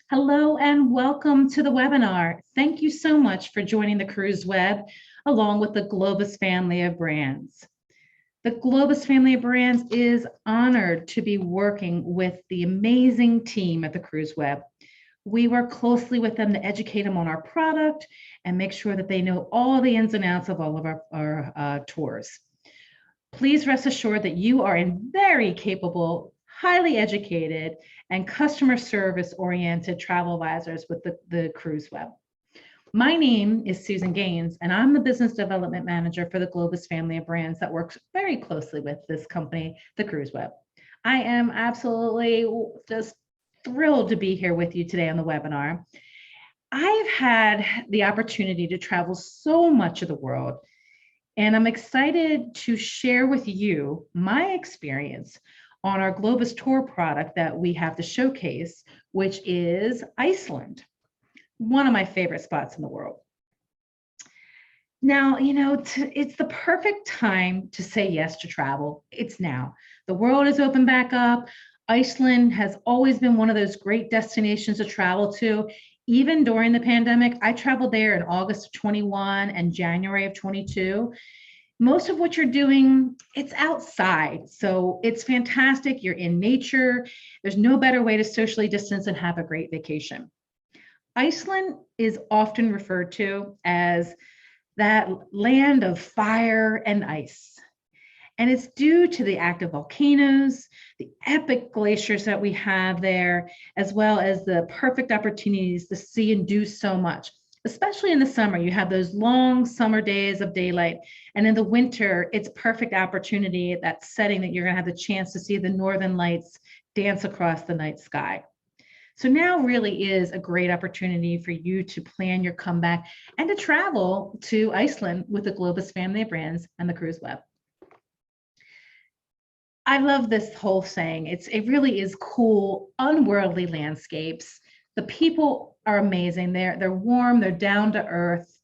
Hello and welcome to the webinar. Thank you so much for joining the Cruise Web along with the Globus family of brands. The Globus family of brands is honored to be working with the amazing team at the Cruise Web. We work closely with them to educate them on our product and make sure that they know all the ins and outs of all of our tours. Please rest assured that you are in very capable, highly educated, and customer service oriented travel advisors with the Cruise Web. My name is Susan Gaines, and I'm the business development manager for the Globus family of brands that works very closely with this company, the Cruise Web. I am absolutely just thrilled to be here with you today on the webinar. I've had the opportunity to travel so much of the world, and I'm excited to share with you my experience on our Globus tour product that we have to showcase, which is Iceland, one of my favorite spots in the world. Now, it's the perfect time to say yes to travel. It's now. The world is open back up. Iceland has always been one of those great destinations to travel to. Even during the pandemic, I traveled there in August of 21 and January of 22. Most of what you're doing, it's outside. So it's fantastic. You're in nature. There's no better way to socially distance and have a great vacation. Iceland is often referred to as that land of fire and ice. And it's due to the active volcanoes, the epic glaciers that we have there, as well as the perfect opportunities to see and do so much. Especially in the summer, you have those long summer days of daylight. And in the winter, it's perfect opportunity, that setting that you're going to have the chance to see the northern lights dance across the night sky. So now really is a great opportunity for you to plan your comeback and to travel to Iceland with the Globus family of brands and the Cruise Web. I love this whole saying. It really is cool, unworldly landscapes. The people are amazing. They're warm, they're down to earth.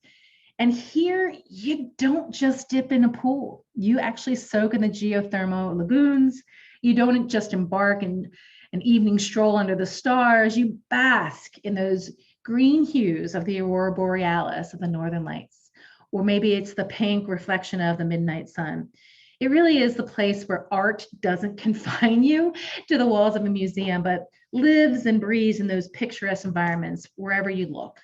And here you don't just dip in a pool. You actually soak in the geothermal lagoons. You don't just embark in an evening stroll under the stars. You bask in those green hues of the aurora borealis of the northern lights. Or maybe it's the pink reflection of the midnight sun. It really is the place where art doesn't confine you to the walls of a museum, but lives and breathes in those picturesque environments wherever you look.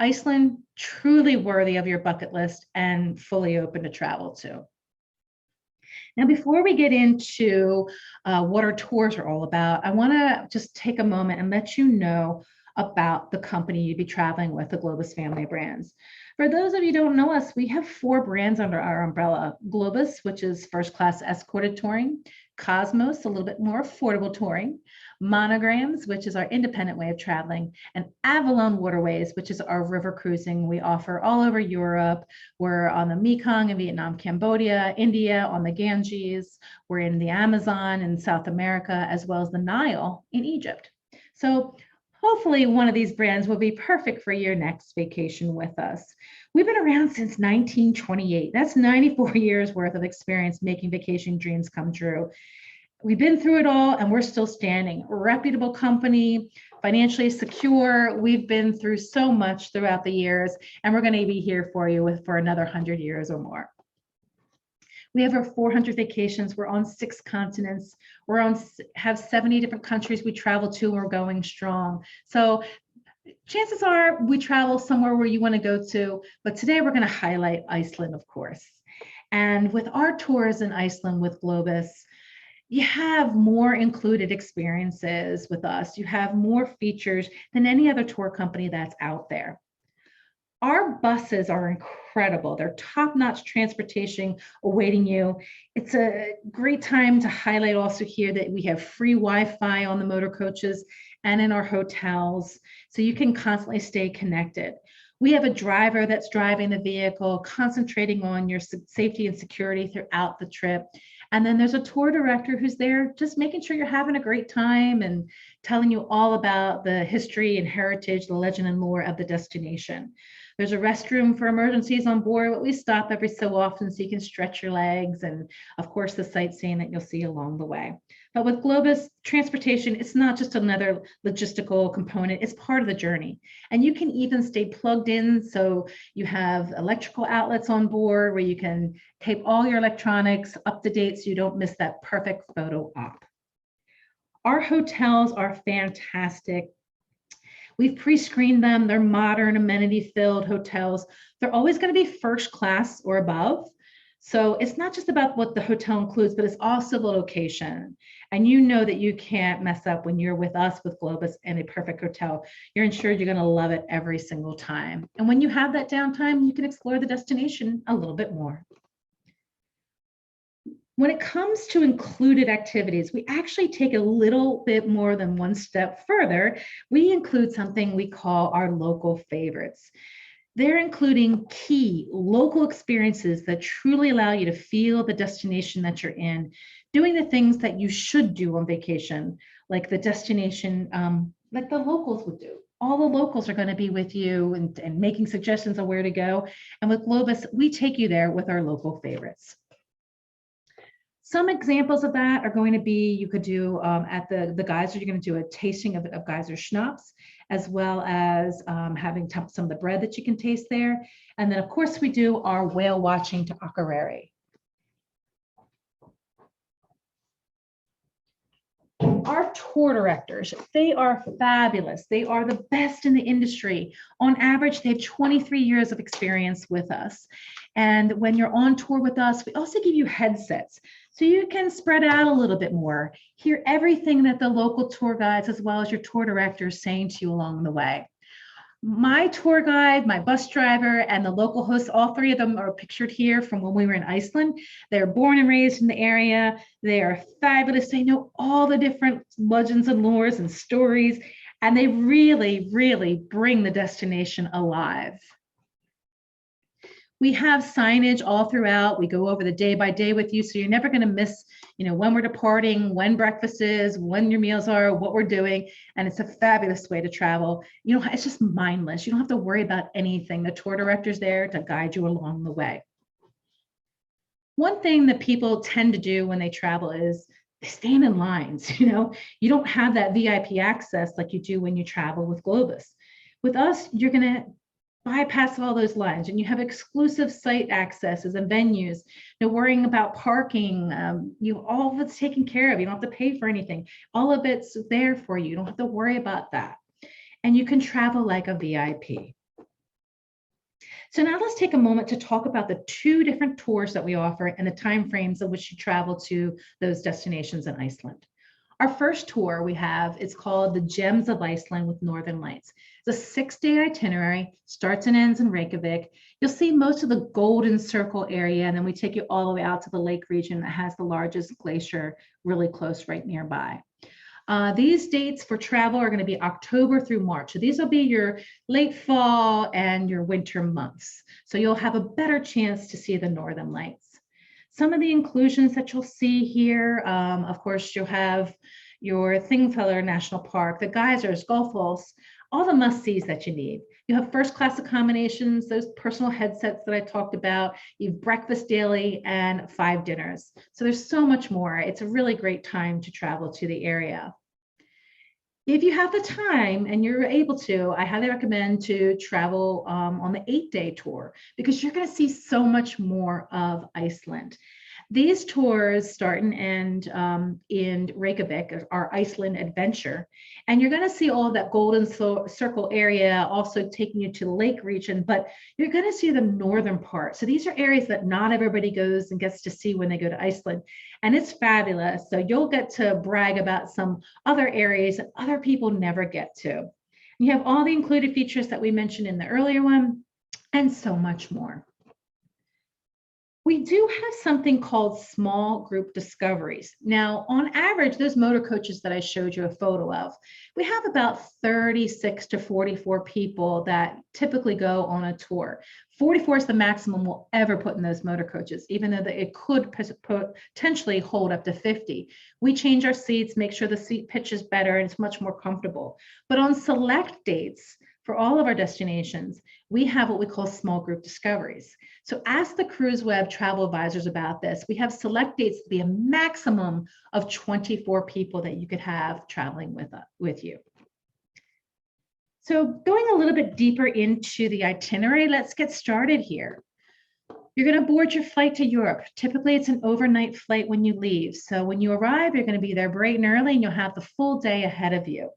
Iceland, truly worthy of your bucket list and fully open to travel to. Now, before we get into what our tours are all about, I want to just take a moment and let you know about the company you'd be traveling with, the Globus family of brands. For those of you who don't know us, we have 4 brands under our umbrella. Globus, which is first-class escorted touring. Cosmos, a little bit more affordable touring. Monograms, which is our independent way of traveling. And Avalon Waterways, which is our river cruising we offer all over Europe. We're on the Mekong in Vietnam, Cambodia, India, on the Ganges. We're in the Amazon in South America, as well as the Nile in Egypt. So hopefully one of these brands will be perfect for your next vacation with us. We've been around since 1928. That's 94 years worth of experience making vacation dreams come true. We've been through it all and we're still standing. A reputable company, financially secure. We've been through so much throughout the years, and we're going to be here for you for another 100 years or more. We have over 400 vacations. We're on 6 continents. Have 70 different countries we travel to, and we're going strong. So chances are we travel somewhere where you want to go to, but today we're going to highlight Iceland, of course. And with our tours in Iceland with Globus, you have more included experiences with us. You have more features than any other tour company that's out there. Our buses are incredible. They're top-notch transportation awaiting you. It's a great time to highlight also here that we have free Wi-Fi on the motor coaches and in our hotels, so you can constantly stay connected. We have a driver that's driving the vehicle, concentrating on your safety and security throughout the trip. And then there's a tour director who's there just making sure you're having a great time and telling you all about the history and heritage, the legend and lore of the destination. There's a restroom for emergencies on board, but we stop every so often so you can stretch your legs, and of course the sightseeing that you'll see along the way. But with Globus, transportation, it's not just another logistical component, it's part of the journey. And you can even stay plugged in, so you have electrical outlets on board where you can tape all your electronics up to date so you don't miss that perfect photo op. Our hotels are fantastic. We've pre-screened them. They're modern, amenity-filled hotels. They're always going to be first class or above. So it's not just about what the hotel includes, but it's also the location. And you know that you can't mess up when you're with us with Globus in a perfect hotel. You're ensured you're going to love it every single time. And when you have that downtime, you can explore the destination a little bit more. When it comes to included activities, we actually take a little bit more than one step further. We include something we call our local favorites. They're including key local experiences that truly allow you to feel the destination that you're in, doing the things that you should do on vacation, like the destination, like the locals would do. All the locals are going to be with you and making suggestions on where to go. And with Globus, we take you there with our local favorites. Some examples of that are going to be, you could do at the geyser, you're going to do a tasting of geyser schnapps, as well as having some of the bread that you can taste there. And then of course we do our whale watching to Akureyri. Our tour directors, they are fabulous. They are the best in the industry. On average, they have 23 years of experience with us. And when you're on tour with us, we also give you headsets so you can spread out a little bit more, hear everything that the local tour guides as well as your tour director is saying to you along the way. My tour guide, my bus driver, and the local host, all three of them are pictured here from when we were in Iceland. They're born and raised in the area. They are fabulous. They know all the different legends and lores and stories, and they really, really bring the destination alive. We have signage all throughout. We go over the day by day with you, so you're never going to miss, when we're departing, when breakfast is, when your meals are, what we're doing, and it's a fabulous way to travel. It's just mindless. You don't have to worry about anything. The tour director's there to guide you along the way. One thing that people tend to do when they travel is they stand in lines. You don't have that VIP access like you do when you travel with Globus. With us, you're going to bypass all those lines, and you have exclusive site accesses and venues. No worrying about parking. All of it's taken care of. You don't have to pay for anything. All of it's there for you. You don't have to worry about that. And you can travel like a VIP. So now let's take a moment to talk about the two different tours that we offer and the timeframes in which you travel to those destinations in Iceland. Our first tour we have, it's called the Gems of Iceland with Northern Lights. It's a 6-day itinerary, starts and ends in Reykjavik. You'll see most of the Golden Circle area, and then we take you all the way out to the lake region that has the largest glacier really close right nearby. These dates for travel are going to be October through March. So these will be your late fall and your winter months. So you'll have a better chance to see the Northern Lights. Some of the inclusions that you'll see here, of course, you'll have your Thingvellir National Park, the geysers, Gullfoss, all the must-sees that you need. You have first-class accommodations, those personal headsets that I talked about. You have breakfast daily and 5 dinners. So there's so much more. It's a really great time to travel to the area. If you have the time and you're able to, I highly recommend to travel on the 8-day tour, because you're going to see so much more of Iceland. These tours start and end in Reykjavik, our Iceland adventure. And you're going to see all of that Golden Circle area, also taking you to the lake region, but you're going to see the northern part. So these are areas that not everybody goes and gets to see when they go to Iceland. And it's fabulous. So you'll get to brag about some other areas that other people never get to. You have all the included features that we mentioned in the earlier one, and so much more. We do have something called small group discoveries. Now, on average, those motor coaches that I showed you a photo of, we have about 36 to 44 people that typically go on a tour. 44 is the maximum we'll ever put in those motor coaches, even though it could potentially hold up to 50. We change our seats, make sure the seat pitch is better, and it's much more comfortable. But on select dates, for all of our destinations, we have what we call small group discoveries. So ask the CruiseWeb travel advisors about this. We have select dates to be a maximum of 24 people that you could have traveling with you. So going a little bit deeper into the itinerary, let's get started here. You're going to board your flight to Europe. Typically, it's an overnight flight when you leave. So when you arrive, you're going to be there bright and early, and you'll have the full day ahead of you.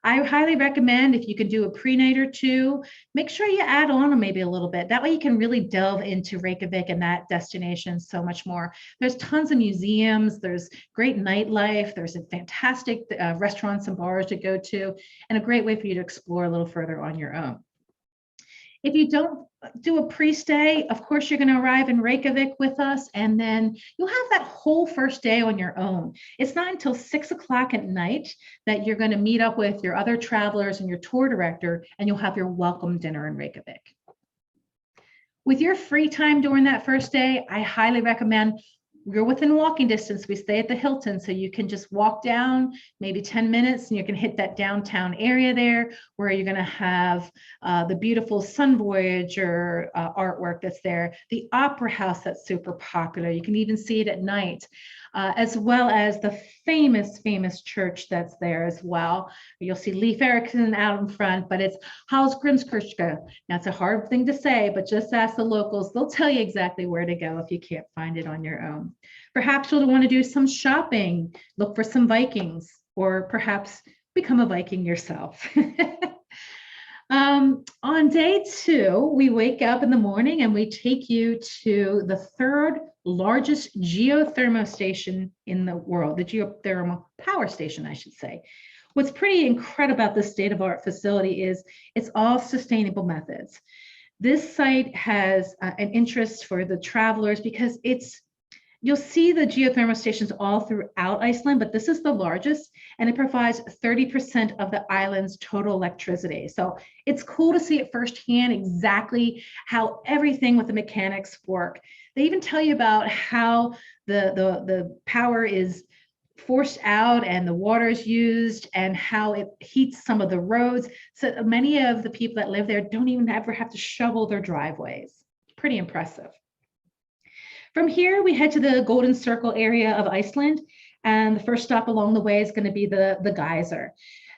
I highly recommend, if you can do a pre-night or two, make sure you add on maybe a little bit. That way you can really delve into Reykjavik and that destination so much more. There's tons of museums, there's great nightlife, there's a fantastic restaurants and bars to go to, and a great way for you to explore a little further on your own. If you don't do a pre-stay, of course, you're going to arrive in Reykjavik with us, and then you'll have that whole first day on your own. It's not until 6 o'clock at night that you're going to meet up with your other travelers and your tour director, and you'll have your welcome dinner in Reykjavik. With your free time during that first day, I highly recommend, you're within walking distance. We stay at the Hilton, so you can just walk down maybe 10 minutes and you can hit that downtown area there where you're going to have the beautiful Sun Voyager artwork that's there, the Opera House that's super popular. You can even see it at night, as well as the famous church that's there as well. You'll see Leif Erikson out in front, but it's Hallgrímskirkja. Now, it's a hard thing to say, but just ask the locals. They'll tell you exactly where to go if you can't find it on your own. Perhaps you'll want to do some shopping, look for some Vikings, or perhaps become a Viking yourself. On day 2, we wake up in the morning and we take you to the 3rd largest geothermal station in the world, the geothermal power station, I should say. What's pretty incredible about this state-of-the-art facility is it's all sustainable methods. This site has an interest for the travelers because you'll see the geothermal stations all throughout Iceland, but this is the largest, and it provides 30% of the island's total electricity. So it's cool to see it firsthand exactly how everything with the mechanics work. They even tell you about how the power is forced out and the water is used and how it heats some of the roads. So many of the people that live there don't even ever have to shovel their driveways. Pretty impressive. From here, we head to the Golden Circle area of Iceland, and the first stop along the way is going to be the geyser.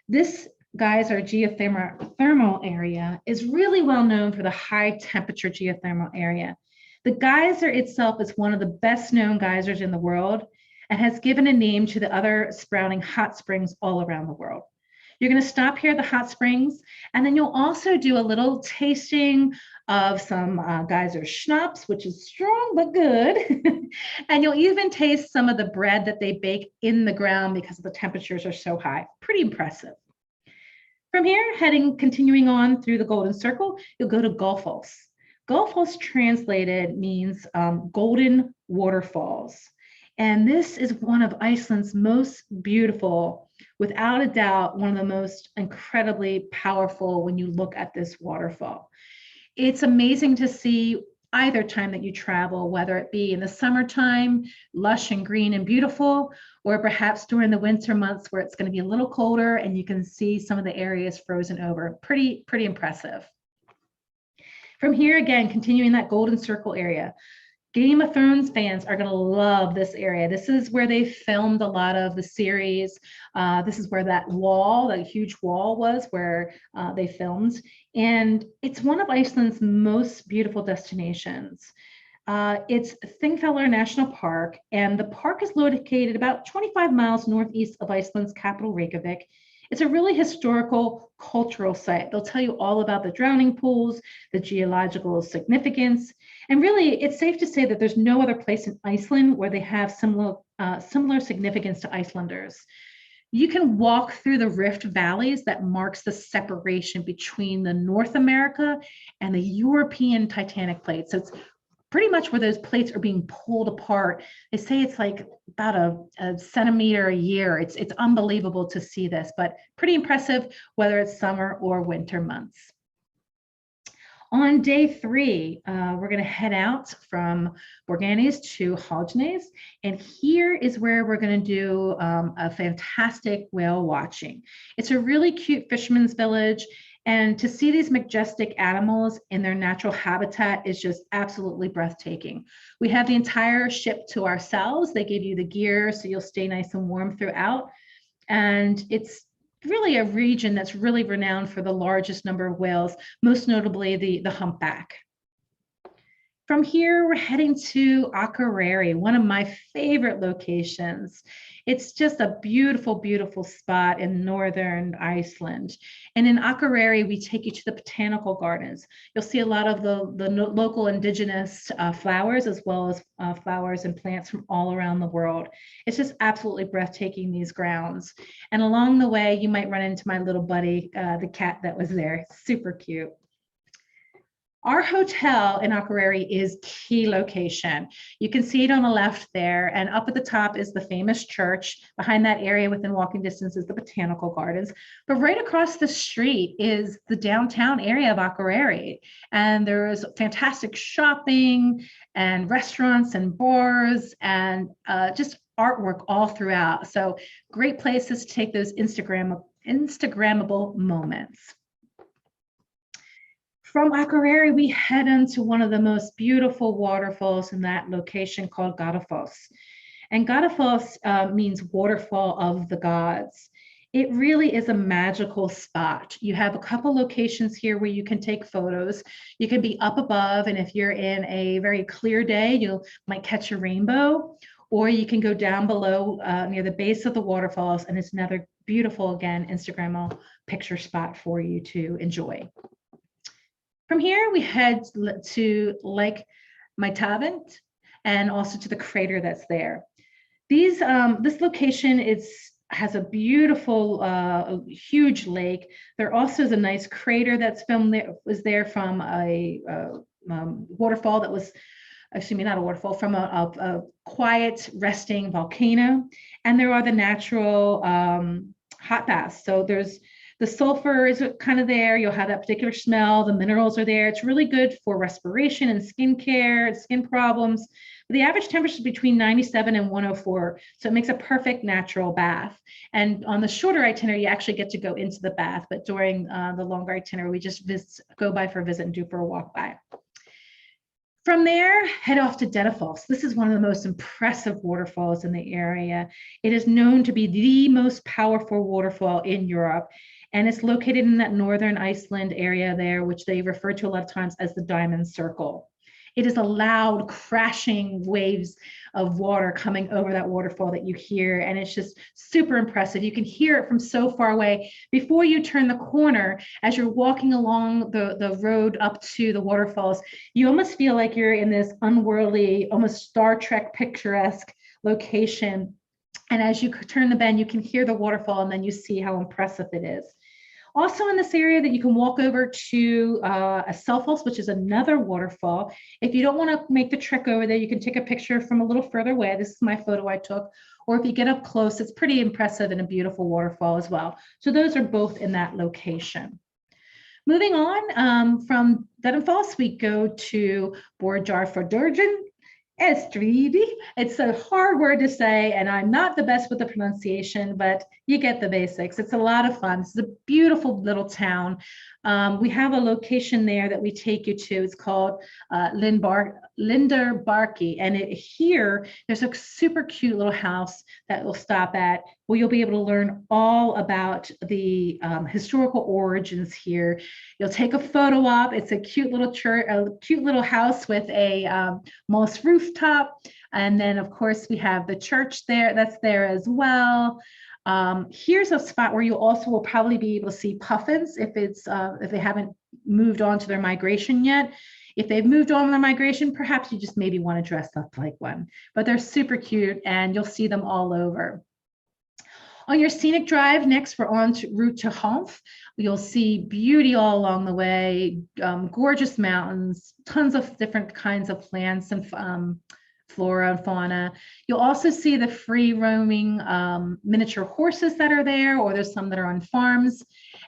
This geyser geothermal area is really well known for the high temperature geothermal area. The geyser itself is one of the best known geysers in the world and has given a name to the other sprouting hot springs all around the world. You're going to stop here at the hot springs, and then you'll also do a little tasting of some geyser schnapps, which is strong but good. And you'll even taste some of the bread that they bake in the ground because the temperatures are so high. Pretty impressive. From here, continuing on through the Golden Circle, you'll go to Globus. Globus translated means golden waterfalls. And this is one of Iceland's most beautiful, without a doubt, one of the most incredibly powerful when you look at this waterfall. It's amazing to see either time that you travel, whether it be in the summertime, lush and green and beautiful, or perhaps during the winter months where it's going to be a little colder and you can see some of the areas frozen over. Pretty impressive. From here, again, continuing that Golden Circle area. Game of Thrones fans are going to love this area. This is where they filmed a lot of the series. This is where that wall, that huge wall was where they filmed. And it's one of Iceland's most beautiful destinations. It's Thingvellir National Park, and the park is located about 25 miles northeast of Iceland's capital, Reykjavik. It's a really historical, cultural site. They'll tell you all about the drowning pools, the geological significance, and really, it's safe to say that there's no other place in Iceland where they have similar significance to Icelanders. You can walk through the rift valleys that marks the separation between the North America and the European tectonic plates. So it's pretty much where those plates are being pulled apart. They say it's like about a centimeter a year. It's unbelievable to see this, but pretty impressive whether it's summer or winter months. On day 3, we're going to head out from Borgarnes to Hálsnes, and here is where we're going to do a fantastic whale watching. It's a really cute fisherman's village, And to see these majestic animals in their natural habitat is just absolutely breathtaking. We have the entire ship to ourselves. They give you the gear so you'll stay nice and warm throughout. And it's really a region that's really renowned for the largest number of whales, most notably the humpback. From here, we're heading to Akureyri, one of my favorite locations. It's just a beautiful, beautiful spot in northern Iceland. And in Akureyri, we take you to the botanical gardens. You'll see a lot of the local indigenous flowers, as well as flowers and plants from all around the world. It's just absolutely breathtaking, these grounds. And along the way, you might run into my little buddy, the cat that was there. Super cute. Our hotel in Akureyri is key location. You can see it on the left there, and up at the top is the famous church. Behind that area within walking distance is the botanical gardens. But right across the street is the downtown area of Akureyri. And there is fantastic shopping and restaurants and bars and just artwork all throughout. So great places to take those Instagrammable moments. From Akureyri, we head into one of the most beautiful waterfalls in that location called Globus. And Globus means waterfall of the gods. It really is a magical spot. You have a couple locations here where you can take photos. You can be up above, and if you're in a very clear day, you might catch a rainbow, or you can go down below near the base of the waterfalls, and it's another beautiful, again, Instagrammable picture spot for you to enjoy. From here, we head to Lake Maitavent and also to the crater that's there. This location has a beautiful, huge lake. There also is a nice crater that's was there from a waterfall that was, excuse me, not a waterfall, from a quiet resting volcano. And there are the natural hot baths. So the sulfur is kind of there. You'll have that particular smell. The minerals are there. It's really good for respiration and skincare and skin problems. The average temperature is between 97 and 104. So it makes a perfect natural bath. And on the shorter itinerary, you actually get to go into the bath. But during the longer itinerary, we just go by for a visit and do for a walk by. From there, head off to Dettifoss. This is one of the most impressive waterfalls in the area. It is known to be the most powerful waterfall in Europe. And it's located in that northern Iceland area there, which they refer to a lot of times as the Diamond Circle. It is a loud crashing waves of water coming over that waterfall that you hear, and it's just super impressive. You can hear it from so far away. Before you turn the corner, as you're walking along the road up to the waterfalls, you almost feel like you're in this unworldly, almost Star Trek picturesque location. And as you turn the bend, you can hear the waterfall, and then you see how impressive it is. Also in this area that you can walk over to a Selfoss, which is another waterfall. If you don't want to make the trek over there, you can take a picture from a little further away. This is my photo I took. Or if you get up close, it's pretty impressive and a beautiful waterfall as well. So those are both in that location. Moving on, from Dettifoss, we go to Borgarfjörðin. Estridi. It's a hard word to say, and I'm not the best with the pronunciation, but you get the basics. It's a lot of fun. It's a beautiful little town. We have a location there that we take you to. It's called Lindarbarki, and here there's a super cute little house that we'll stop at, where you'll be able to learn all about the historical origins here. You'll take a photo op. It's a cute little church, a cute little house with a moss rooftop, and then of course we have the church there. That's there as well. Here's a spot where you also will probably be able to see puffins if they haven't moved on to their migration yet. If they've moved on their migration, perhaps you just maybe want to dress up like one, but they're super cute and you'll see them all over. On your scenic drive, next we're on route to Hanf. You'll see beauty all along the way, gorgeous mountains, tons of different kinds of plants and flora and fauna. You'll also see the free roaming miniature horses that are there, or there's some that are on farms.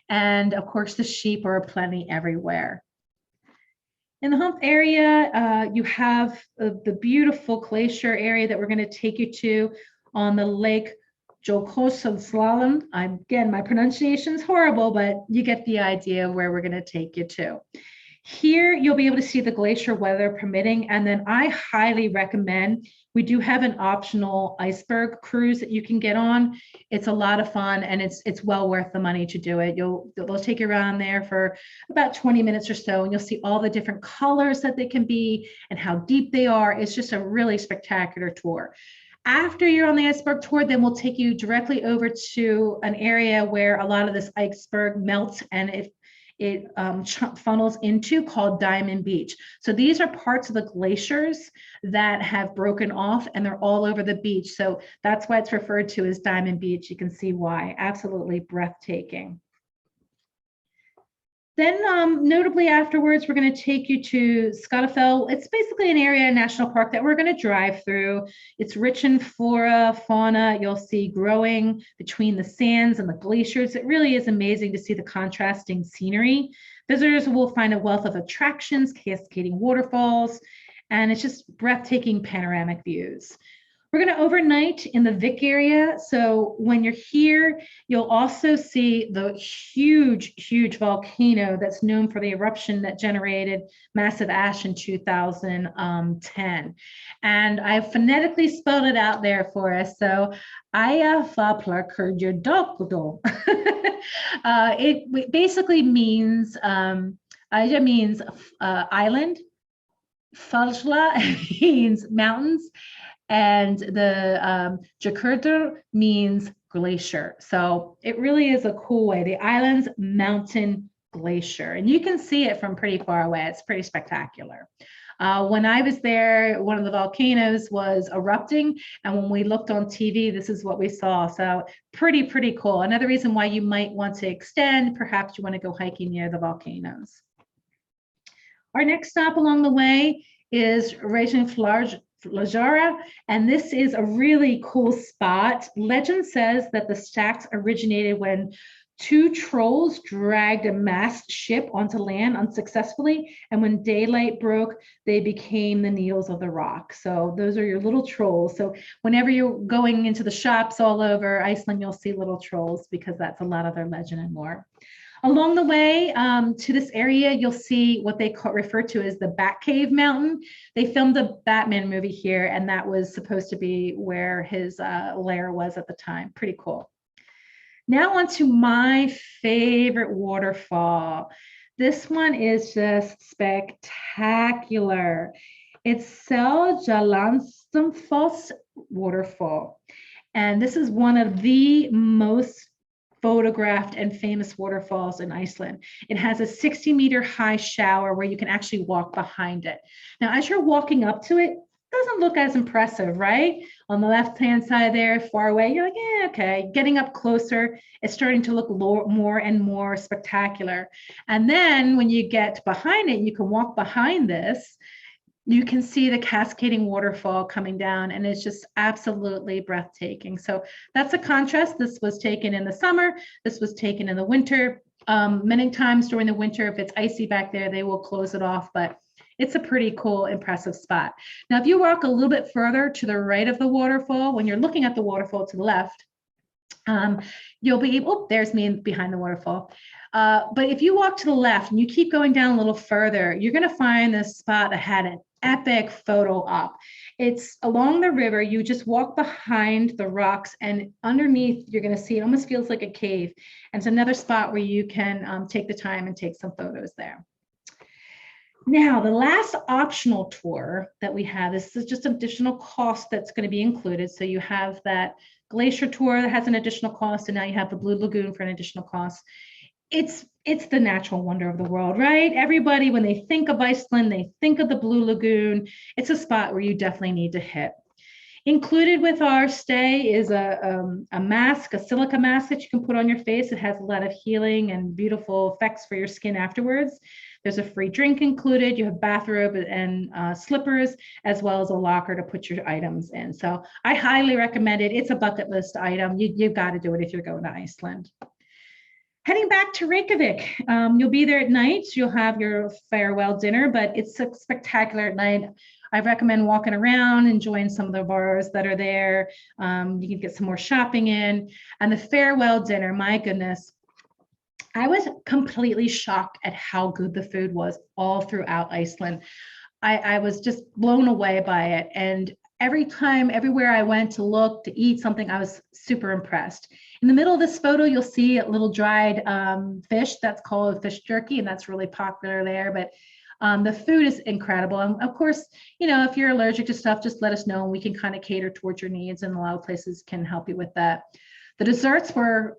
And of course, the sheep are plenty everywhere. In the Hanf area, you have the beautiful glacier area that we're going to take you to on the Lake Slalom. Again, my pronunciation is horrible, but you get the idea of where we're going to take you to. Here, you'll be able to see the glacier weather permitting, and then I highly recommend, we do have an optional iceberg cruise that you can get on. It's a lot of fun, and it's well worth the money to do it. They'll take you around there for about 20 minutes or so, and you'll see all the different colors that they can be and how deep they are. It's just a really spectacular tour. After you're on the iceberg tour, then we'll take you directly over to an area where a lot of this iceberg melts and it funnels into, called Diamond Beach. So these are parts of the glaciers that have broken off, and they're all over the beach. So that's why it's referred to as Diamond Beach. You can see why. Absolutely breathtaking. Then notably afterwards, we're going to take you to Skagafell. It's basically an area, a national park that we're going to drive through. It's rich in flora, fauna. You'll see growing between the sands and the glaciers. It really is amazing to see the contrasting scenery. Visitors will find a wealth of attractions, cascading waterfalls, and it's just breathtaking panoramic views. We're going to overnight in the Vic area. So when you're here, you'll also see the huge, huge volcano that's known for the eruption that generated massive ash in 2010. And I phonetically spelled it out there for us. So Eyjafjallajökull. It basically means, Eyja means island, Fjalla means mountains, and the Jökull means glacier. So it really is a cool way. The island's mountain glacier, and you can see it from pretty far away. It's pretty spectacular. When I was there, one of the volcanoes was erupting, and when we looked on TV, this is what we saw. So pretty cool. Another reason why you might want to extend, perhaps you want to go hiking near the volcanoes. Our next stop along the way is Reykjavík, and this is a really cool spot. Legend says that the stacks originated when two trolls dragged a mast ship onto land unsuccessfully, and when daylight broke, they became the needles of the rock. So those are your little trolls. So whenever you're going into the shops all over Iceland, you'll see little trolls, because that's a lot of their legend and lore. Along the way to this area, you'll see what they refer to as the Batcave Mountain. They filmed the Batman movie here, and that was supposed to be where his lair was at the time. Pretty cool. Now on to my favorite waterfall. This one is just spectacular. It's Seljalandsfoss waterfall. And this is one of the most photographed and famous waterfalls in Iceland. It has a 60-meter high shower where you can actually walk behind it. Now, as you're walking up to it, doesn't look as impressive, right? On the left-hand side there, far away, you're like, yeah, okay. Getting up closer, it's starting to look more and more spectacular. And then when you get behind it, you can walk behind this, you can see the cascading waterfall coming down, and it's just absolutely breathtaking. So that's a contrast. This was taken in the summer. This was taken in the winter. Many times during the winter, if it's icy back there, they will close it off, but it's a pretty cool, impressive spot. Now, if you walk a little bit further to the right of the waterfall, when you're looking at the waterfall to the left, you'll be able, there's me behind the waterfall. But if you walk to the left and you keep going down a little further, you're going to find this spot that had an epic photo op. It's along the river. You just walk behind the rocks, and underneath you're going to see, it almost feels like a cave. And it's another spot where you can take the time and take some photos there. Now, the last optional tour that we have, this is just additional cost that's going to be included. So you have that glacier tour that has an additional cost, and now you have the Blue Lagoon for an additional cost. It's the natural wonder of the world, right? Everybody, when they think of Iceland, they think of the Blue Lagoon. It's a spot where you definitely need to hit. Included with our stay is a mask, a silica mask that you can put on your face. It has a lot of healing and beautiful effects for your skin afterwards. There's a free drink included. You have bathrobe and slippers, as well as a locker to put your items in. So I highly recommend it. It's a bucket list item. You've got to do it if you're going to Iceland. Heading back to Reykjavik, you'll be there at night. You'll have your farewell dinner, but it's spectacular at night. I recommend walking around, enjoying some of the bars that are there. You can get some more shopping in. And the farewell dinner, my goodness, I was completely shocked at how good the food was all throughout Iceland. I was just blown away by it. And every time, everywhere I went to look, to eat something, I was super impressed. In the middle of this photo, you'll see a little dried fish that's called fish jerky, and that's really popular there. But the food is incredible. And of course, if you're allergic to stuff, just let us know and we can kind of cater towards your needs. And a lot of places can help you with that. The desserts were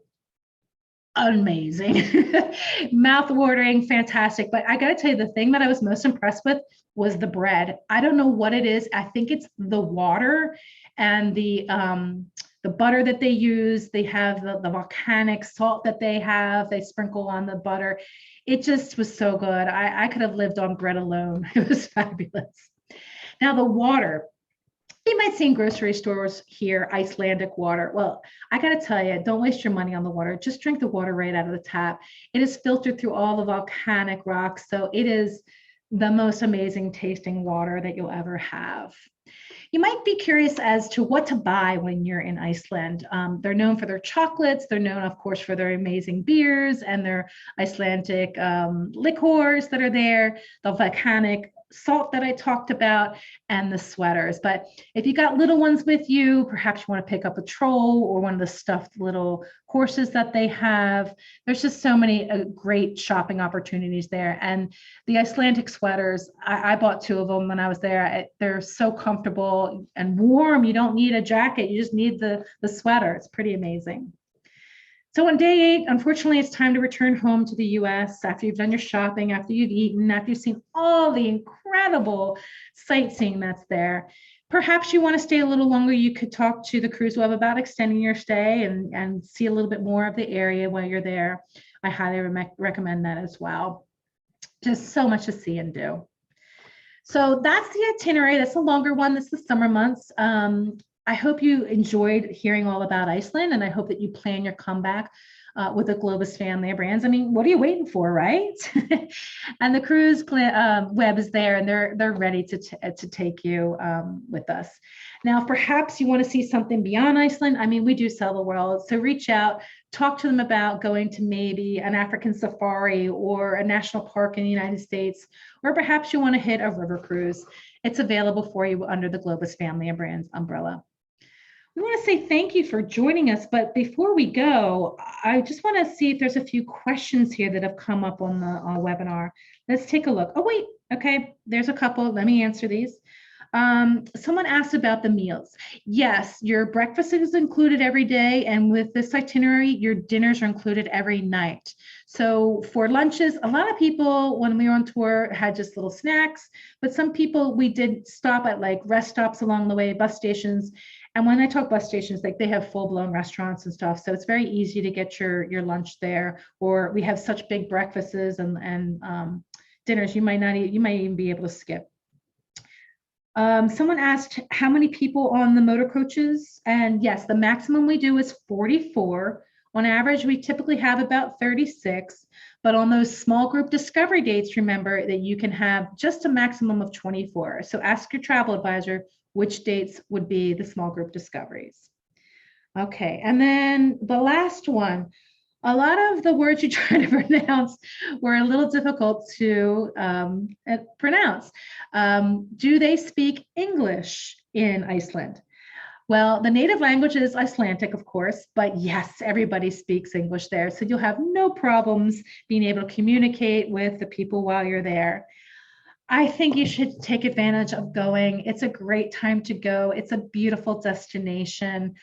amazing, mouth-watering, fantastic. But I got to tell you, the thing that I was most impressed with was the bread. I don't know what it is. I think it's the water and the butter that they use. They have the volcanic salt that they sprinkle on the butter. It just was so good. I could have lived on bread alone. It was fabulous. Now the water. You might see in grocery stores here, Icelandic water. Well, I got to tell you, don't waste your money on the water. Just drink the water right out of the tap. It is filtered through all the volcanic rocks. So it is the most amazing tasting water that you'll ever have. You might be curious as to what to buy when you're in Iceland. They're known for their chocolates. They're known, of course, for their amazing beers and their Icelandic liqueurs that are there, the volcanic salt that I talked about, and the sweaters. But if you got little ones with you, perhaps you want to pick up a troll or one of the stuffed little horses that they have. There's just so many great shopping opportunities there. And the Icelandic sweaters, I bought 2 of them when I was there. They're so comfortable and warm. You don't need a jacket. You just need the sweater. It's pretty amazing. So on day 8, unfortunately, it's time to return home to the US after you've done your shopping, after you've eaten, after you've seen all the incredible sightseeing that's there. Perhaps you want to stay a little longer. You could talk to the Cruise Web about extending your stay and see a little bit more of the area while you're there. I highly recommend that as well. Just so much to see and do. So that's the itinerary. That's a longer one. That's the summer months. I hope you enjoyed hearing all about Iceland, and I hope that you plan your comeback with the Globus family of brands. I mean, what are you waiting for, right? And the Cruise Web is there, and they're ready to take you with us. Now, perhaps you want to see something beyond Iceland. I mean, we do sell the world, so reach out, talk to them about going to maybe an African safari or a national park in the United States, or perhaps you want to hit a river cruise. It's available for you under the Globus family of brands umbrella. We want to say thank you for joining us, but before we go, I just want to see if there's a few questions here that have come up on the webinar. Let's take a look. Oh, wait. Okay, there's a couple. Let me answer these. Someone asked about the meals. Yes, your breakfast is included every day, and with this itinerary, your dinners are included every night. So for lunches, a lot of people, when we were on tour, had just little snacks, but some people, we did stop at like rest stops along the way, bus stations. And when I talk bus stations, like they have full-blown restaurants and stuff, so it's very easy to get your lunch there. Or we have such big breakfasts and dinners, you might even be able to skip. Someone asked how many people on the motor coaches, and yes, the maximum we do is 44. On average, we typically have about 36, but on those small group discovery dates, remember that you can have just a maximum of 24. So ask your travel advisor which dates would be the small group discoveries. Okay, and then the last one, a lot of the words you try to pronounce were a little difficult to pronounce. Do they speak English in Iceland? Well, the native language is Icelandic, of course, but yes, everybody speaks English there. So you'll have no problems being able to communicate with the people while you're there. I think you should take advantage of going. It's a great time to go. It's a beautiful destination.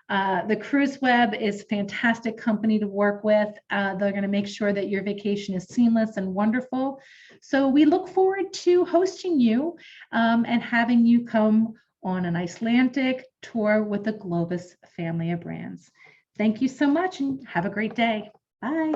The Cruise Web is a fantastic company to work with. They're going to make sure that your vacation is seamless and wonderful. So we look forward to hosting you and having you come on an Icelandic tour with the Globus family of brands. Thank you so much and have a great day. Bye.